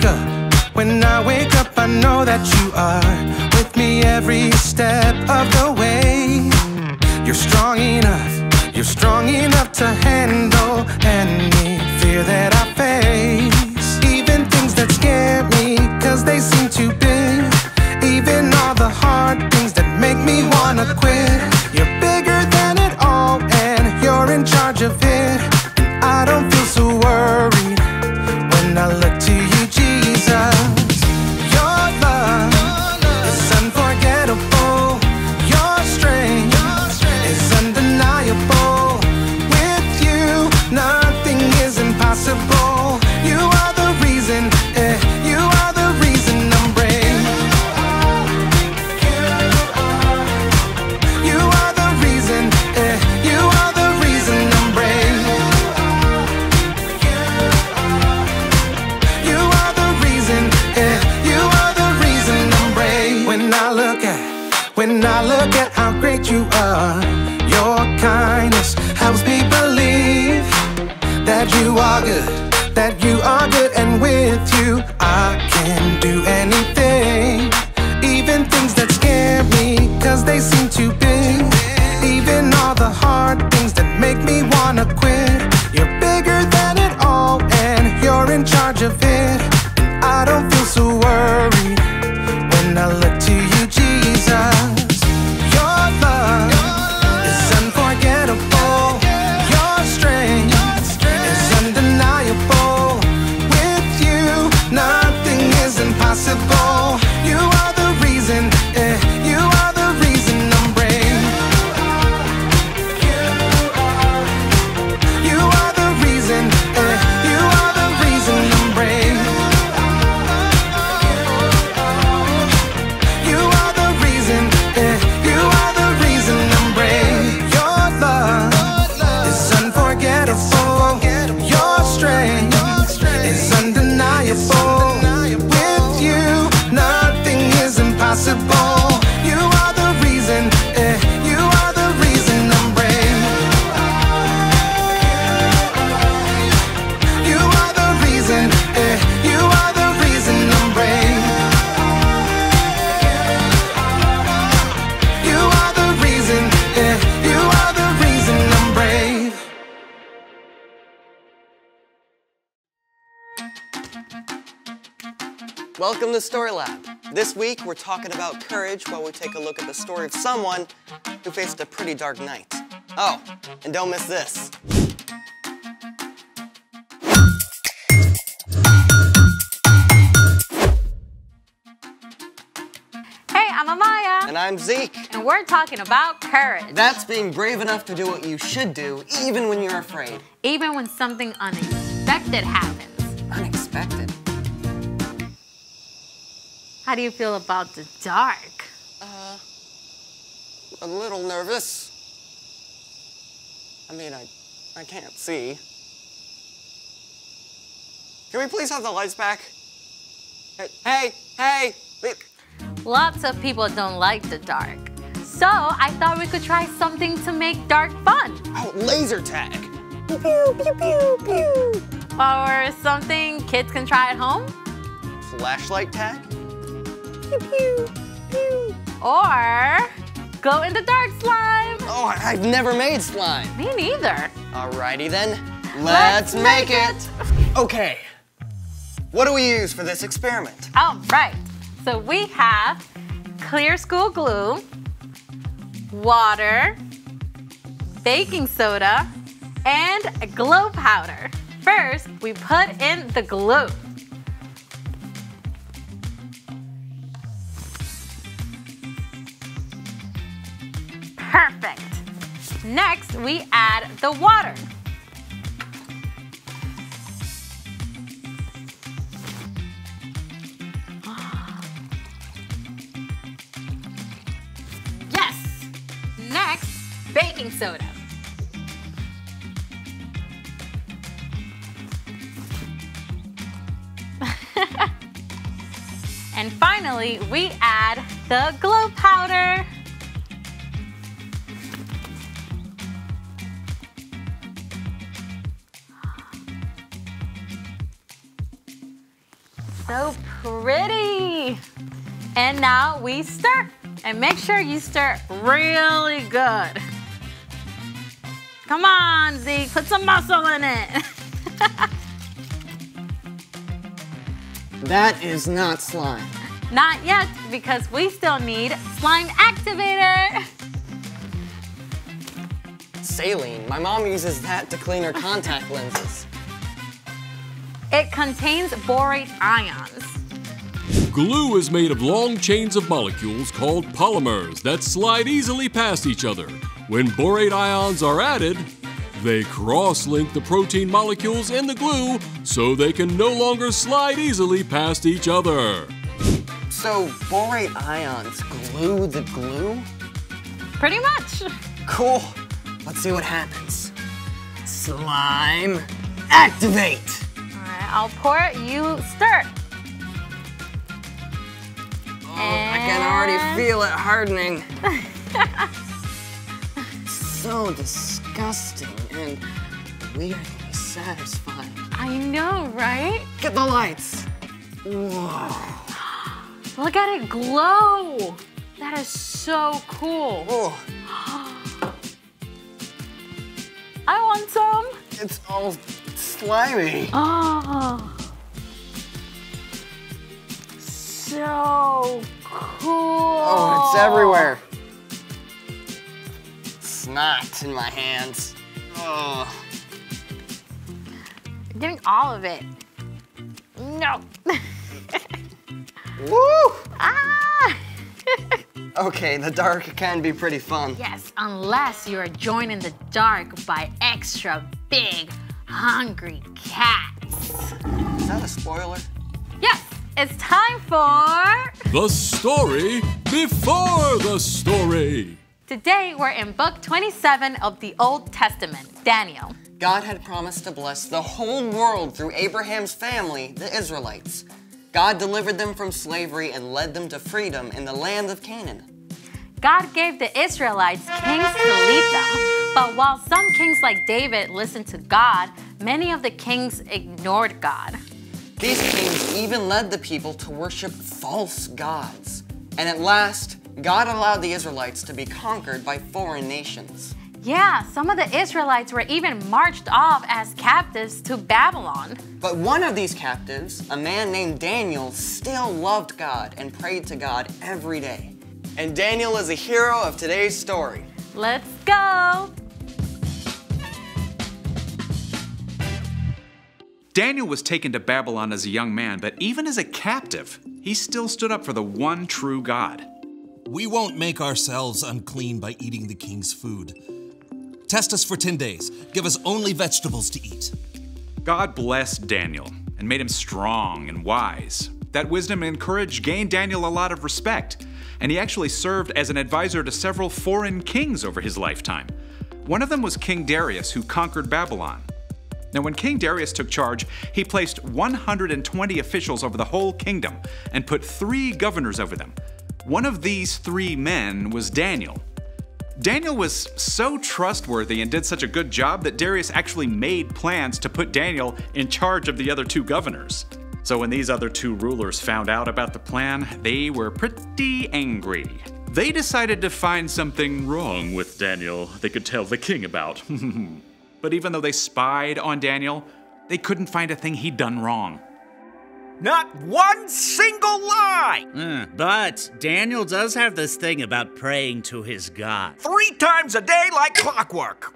up. When I wake up, I know that you are with me every step of the way. You're strong enough to handle any fear that I face. Even things that scare me, 'cause they seem too big. Even all the hard things that make me wanna quit. You're bigger than it all, and you're in charge of it. And I don't feel so worried when I look to you, Jesus. Your love is unforgettable. Your strength is undeniable. With you, nothing is impossible. You are the reason, you are the reason I'm brave. You are the reason, you are the reason I'm brave. You are the reason, you are the reason I'm brave. When I look at how great you are, your kindness helps me believe that you are good, and with you I can do anything. Even things that scare me, 'cause they seem too big. Even all the hard things that make me wanna quit. You're bigger than it all, and you're in charge of it. And I don't feel so worried when I look to you, Jesus. Your love is unforgettable. Your strength is undeniable. With you, nothing is impossible. You are the reason, you are the reason I'm brave. You are the reason, you are the reason I'm brave. You are the reason, you are the reason I'm brave. Your love is unforgettable. Your strength is undeniable. With you, nothing is impossible. You are the reason, you are the reason I'm brave. You are the reason, you are the reason I'm brave. You are the reason, you are the reason I'm brave. Welcome to Story Lab. This week, we're talking about courage while we take a look at the story of someone who faced a pretty dark night. Oh, and don't miss this. Hey, I'm Amaya. And I'm Zeke. And we're talking about courage. That's being brave enough to do what you should do, even when you're afraid. Even when something unexpected happens. Unexpected? How do you feel about the dark? A little nervous. I mean, I can't see. Can we please have the lights back? Hey! Lots of people don't like the dark. So I thought we could try something to make dark fun. Oh, laser tag. Pew, pew, pew, pew, pew. Or something kids can try at home. Flashlight tag? Pew, pew, pew. Or glow in the dark slime. Oh, I've never made slime. Me neither. Alrighty then, let's make it. Okay, what do we use for this experiment? All right, so we have clear school glue, water, baking soda, and glow powder. First, we put in the glue. Perfect. Next, we add the water. Yes. Next, baking soda. And finally, we add the glow powder. So pretty. And now we stir. And make sure you stir really good. Come on, Zeke, put some muscle in it. That is not slime. Not yet, because we still need slime activator. Saline. My mom uses that to clean her contact lenses. It contains borate ions. Glue is made of long chains of molecules called polymers that slide easily past each other. When borate ions are added, they cross-link the protein molecules in the glue so they can no longer slide easily past each other. So borate ions glue the glue? Pretty much. Cool. Let's see what happens. Slime activate. All right, I'll pour it, you stir. I can already feel it hardening. So disgusting and weirdly satisfying. I know, right? Get the lights. Whoa. Look at it glow. That is so cool. Oh, I want some. it's all slimy. Oh. So cool. Oh, it's everywhere. Snot in my hands. Oh. You're getting all of it. No. Woo! Ah! Okay, the dark can be pretty fun. Yes, unless you are joined in the dark by extra big, hungry cats. Is that a spoiler? Yes, it's time for... The story before the story. Today, we're in book 27 of the Old Testament, Daniel. God had promised to bless the whole world through Abraham's family, the Israelites. God delivered them from slavery and led them to freedom in the land of Canaan. God gave the Israelites kings to lead them, but while some kings like David listened to God, many of the kings ignored God. These kings even led the people to worship false gods. And at last, God allowed the Israelites to be conquered by foreign nations. Yeah, some of the Israelites were even marched off as captives to Babylon. But one of these captives, a man named Daniel, still loved God and prayed to God every day. And Daniel is a hero of today's story. Let's go! Daniel was taken to Babylon as a young man, but even as a captive, he still stood up for the one true God. We won't make ourselves unclean by eating the king's food. Test us for 10 days. Give us only vegetables to eat. God blessed Daniel and made him strong and wise. That wisdom and courage gained Daniel a lot of respect, and he actually served as an advisor to several foreign kings over his lifetime. One of them was King Darius, who conquered Babylon. Now, when King Darius took charge, he placed 120 officials over the whole kingdom and put 3 governors over them. One of these 3 men was Daniel. Daniel was so trustworthy and did such a good job that Darius actually made plans to put Daniel in charge of the other 2 governors. So when these other 2 rulers found out about the plan, they were pretty angry. They decided to find something wrong with Daniel they could tell the king about. But even though they spied on Daniel, they couldn't find a thing he'd done wrong. Not one single lie! But Daniel does have this thing about praying to his God. 3 times a day like clockwork.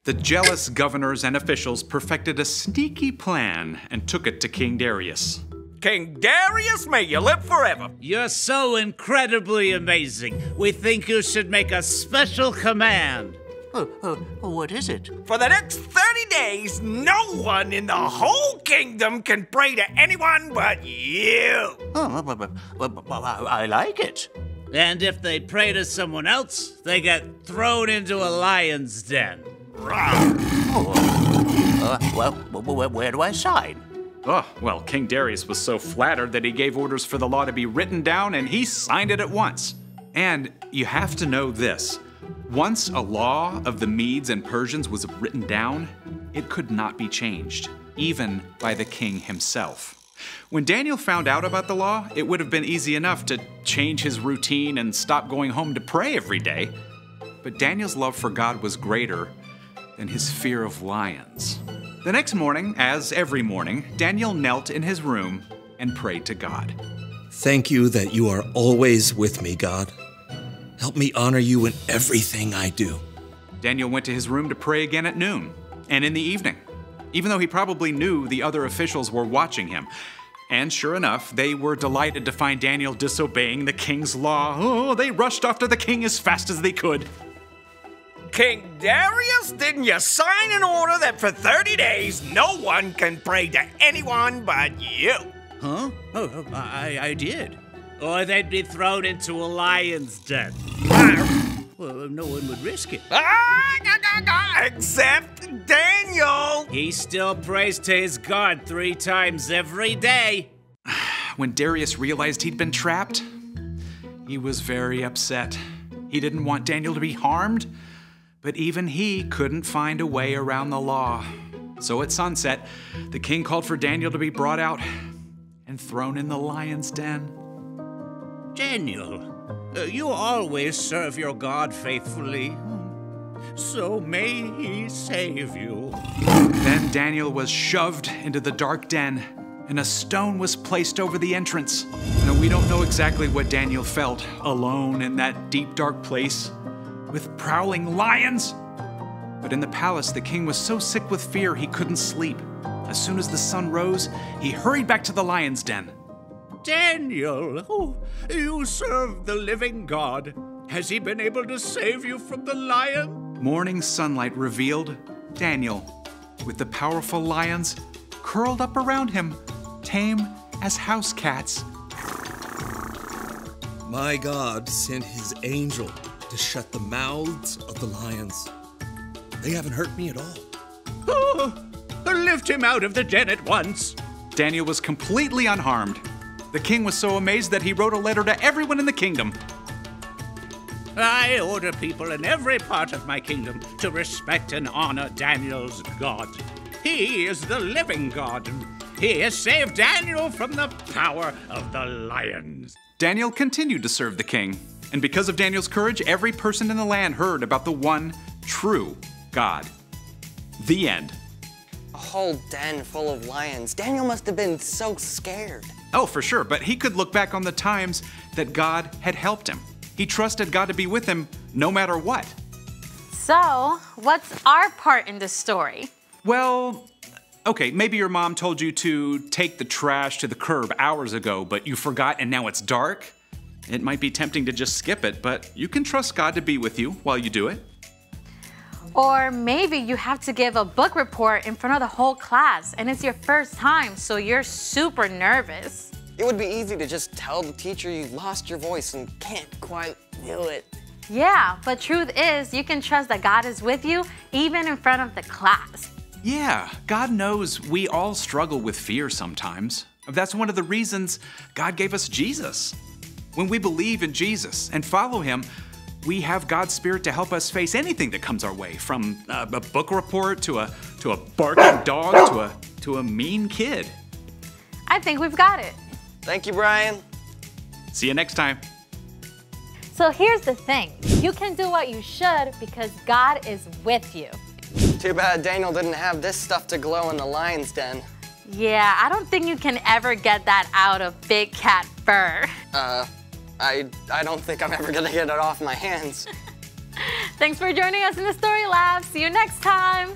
The jealous governors and officials perfected a sneaky plan and took it to King Darius. King Darius, may you live forever. You're so incredibly amazing. We think you should make a special command. What is it? For the next 30 days, no one in the whole kingdom can pray to anyone but you. I like it. And if they pray to someone else, they get thrown into a lion's den. Where do I sign? Oh, well, King Darius was so flattered that he gave orders for the law to be written down, and he signed it at once. And you have to know this. Once a law of the Medes and Persians was written down, it could not be changed, even by the king himself. When Daniel found out about the law, it would have been easy enough to change his routine and stop going home to pray every day. But Daniel's love for God was greater than his fear of lions. The next morning, as every morning, Daniel knelt in his room and prayed to God. Thank you that you are always with me, God. Help me honor you in everything I do. Daniel went to his room to pray again at noon and in the evening, even though he probably knew the other officials were watching him. And sure enough, they were delighted to find Daniel disobeying the king's law. Oh, they rushed off to the king as fast as they could. King Darius, didn't you sign an order that for 30 days no one can pray to anyone but you? Huh? Oh, I did. Or they'd be thrown into a lion's den. Well, no one would risk it. Except Daniel. He still prays to his God 3 times every day. When Darius realized he'd been trapped, he was very upset. He didn't want Daniel to be harmed, but even he couldn't find a way around the law. So at sunset, the king called for Daniel to be brought out and thrown in the lion's den. Daniel, you always serve your God faithfully, so may he save you. Then Daniel was shoved into the dark den, and a stone was placed over the entrance. Now, we don't know exactly what Daniel felt alone in that deep, dark place with prowling lions. But in the palace, the king was so sick with fear he couldn't sleep. As soon as the sun rose, he hurried back to the lion's den. Daniel, you serve the living God. Has he been able to save you from the lion? Morning sunlight revealed Daniel, with the powerful lions curled up around him, tame as house cats. My God sent his angel to shut the mouths of the lions. They haven't hurt me at all. Oh, lift him out of the den at once. Daniel was completely unharmed. The king was so amazed that he wrote a letter to everyone in the kingdom. I order people in every part of my kingdom to respect and honor Daniel's God. He is the living God, and he has saved Daniel from the power of the lions. Daniel continued to serve the king, and because of Daniel's courage, every person in the land heard about the one true God. The end. A whole den full of lions. Daniel must have been so scared. Oh, for sure, but he could look back on the times that God had helped him. He trusted God to be with him no matter what. So, what's our part in this story? Well, okay, maybe your mom told you to take the trash to the curb hours ago, but you forgot and now it's dark. It might be tempting to just skip it, but you can trust God to be with you while you do it. Or maybe you have to give a book report in front of the whole class and it's your first time, so you're super nervous. It would be easy to just tell the teacher you lost your voice and can't quite do it. Yeah, but truth is, you can trust that God is with you even in front of the class. Yeah, God knows we all struggle with fear sometimes. That's one of the reasons God gave us Jesus. When we believe in Jesus and follow him, we have God's Spirit to help us face anything that comes our way, from a book report to a barking dog to a mean kid. I think we've got it. Thank you, Brian. See you next time. So here's the thing. You can do what you should because God is with you. Too bad Daniel didn't have this stuff to glow in the lion's den. Yeah, I don't think you can ever get that out of big cat fur. I don't think I'm ever gonna get it off my hands. Thanks for joining us in the Story Lab. See you next time.